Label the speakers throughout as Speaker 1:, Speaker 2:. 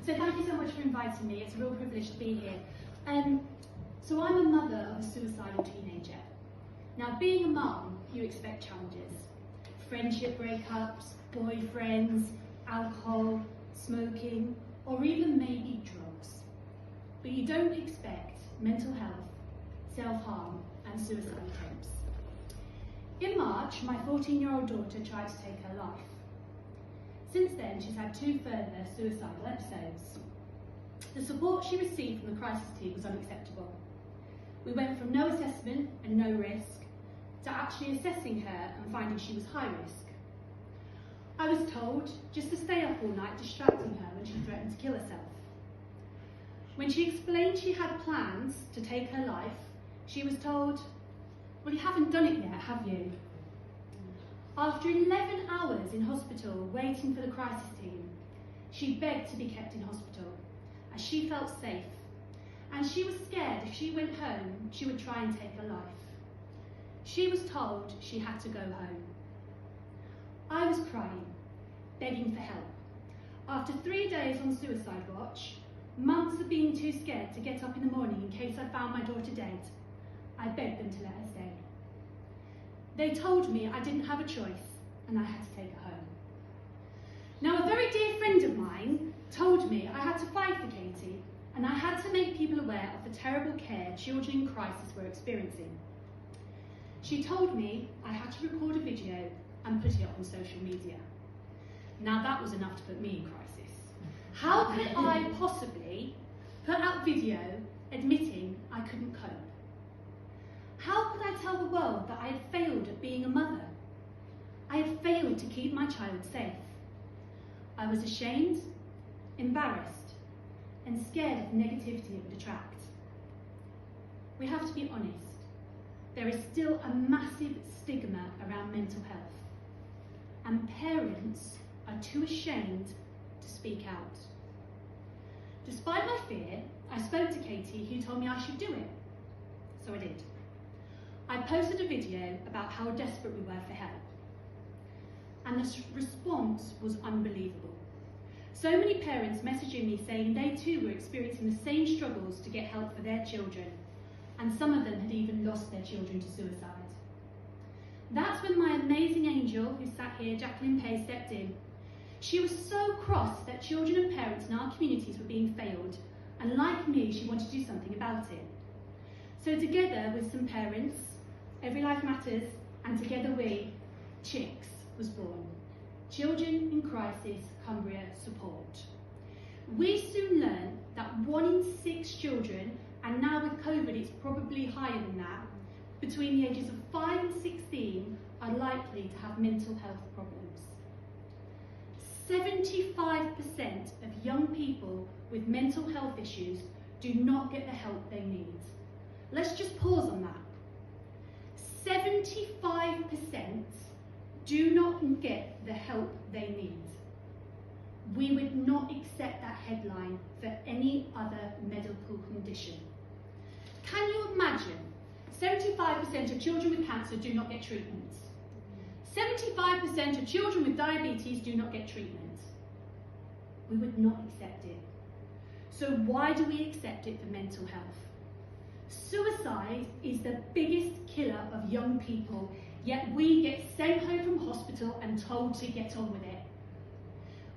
Speaker 1: So thank you so much for inviting me. It's a real privilege to be here. So I'm a mother of a suicidal teenager. Now, being a mum, you expect challenges. Friendship breakups, boyfriends, alcohol, smoking, or even maybe drugs. But you don't expect mental health, self-harm, and suicide attempts. In March, my 14-year-old daughter tried to take her life. Since then, she's had 2 further suicidal episodes. The support she received from the crisis team was unacceptable. We went from no assessment and no risk to actually assessing her and finding she was high risk. I was told just to stay up all night distracting her when she threatened to kill herself. When she explained she had plans to take her life, she was told, "Well, you haven't done it yet, have you?" After 11 hours in hospital waiting for the crisis team, she begged to be kept in hospital as she felt safe, and she was scared if she went home she would try and take her life. She was told she had to go home. I was crying, begging for help. After 3 days on suicide watch, months of being too scared to get up in the morning in case I found my daughter dead, I begged them to let her stay. They told me I didn't have a choice and I had to take her home. Now, a very dear friend of mine told me I had to fight for Katie and I had to make people aware of the terrible care children in crisis were experiencing. She told me I had to record a video and put it up on social media. Now, that was enough to put me in crisis. How could I possibly put out video admitting I couldn't cope? How could I tell the world that I had failed at being a mother? I had failed to keep my child safe. I was ashamed, embarrassed, and scared of the negativity it would attract. We have to be honest. There is still a massive stigma around mental health, and parents are too ashamed to speak out. Despite my fear, I spoke to Katie, who told me I should do it. So I did. I posted a video about how desperate we were for help, and the response was unbelievable. So many parents messaging me saying they too were experiencing the same struggles to get help for their children, and some of them had even lost their children to suicide. That's when my amazing angel, who sat here, Jacqueline Pae, stepped in. She was so cross that children and parents in our communities were being failed, and like me, she wanted to do something about it. So together with some parents, Every Life Matters, and together we, CHICCS was born. Children in Crisis Cumbria Support. We soon learned that 1 in 6 children, and now with COVID it's probably higher than that, between the ages of 5 and 16 are likely to have mental health problems. 75% of young people with mental health issues do not get the help they need. Let's just pause on that. 75% do not get the help they need. We would not accept that headline for any other medical condition. Can you imagine? 75% of children with cancer do not get treatment. 75% of children with diabetes do not get treatment. We would not accept it. So why do we accept it for mental health? Suicide is the biggest killer of young people, yet we get sent home from hospital and told to get on with it.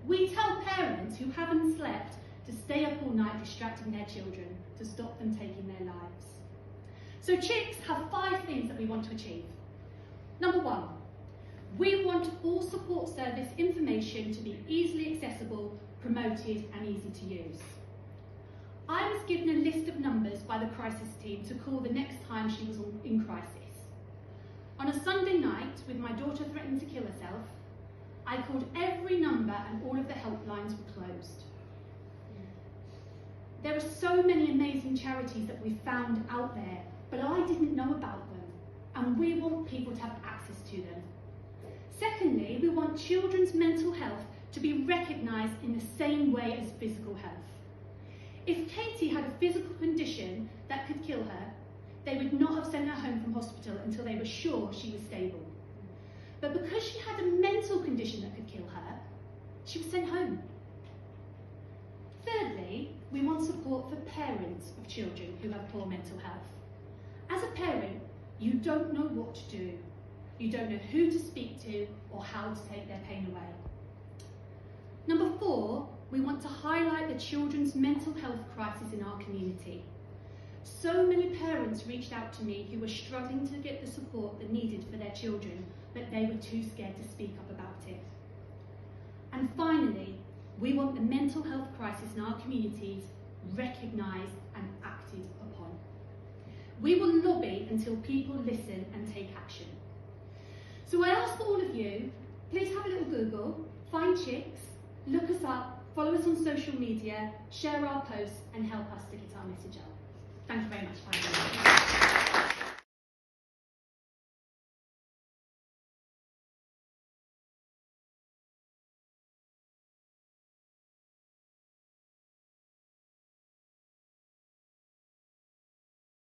Speaker 1: We tell parents who haven't slept to stay up all night distracting their children to stop them taking their lives. So CHICCS have 5 things that we want to achieve. Number 1, we want all support service information to be easily accessible, promoted and easy to use. I was given a list of numbers by the crisis team to call the next time she was in crisis. On a Sunday night, with my daughter threatening to kill herself, I called every number and all of the helplines were closed. There are so many amazing charities that we've found out there, but I didn't know about them, and we want people to have access to them. Secondly, we want children's mental health to be recognised in the same way as physical health. If Katie had a physical condition that could kill her, they would not have sent her home from hospital until they were sure she was stable. But because she had a mental condition that could kill her, she was sent home. support for parents of children who have poor mental health. As a parent, you don't know what to do. You don't know who to speak to or how to take their pain away. Number 4, we want to highlight the children's mental health crisis in our community. So many parents reached out to me who were struggling to get the support they needed for their children, but they were too scared to speak up about it. And finally, we want the mental health crisis in our communities recognised and acted upon. We will lobby until people listen and take action. So I ask all of you, please have a little Google, find CHICCS, look us up, follow us on social media, share our posts and help us to get our message out. Thank you very much.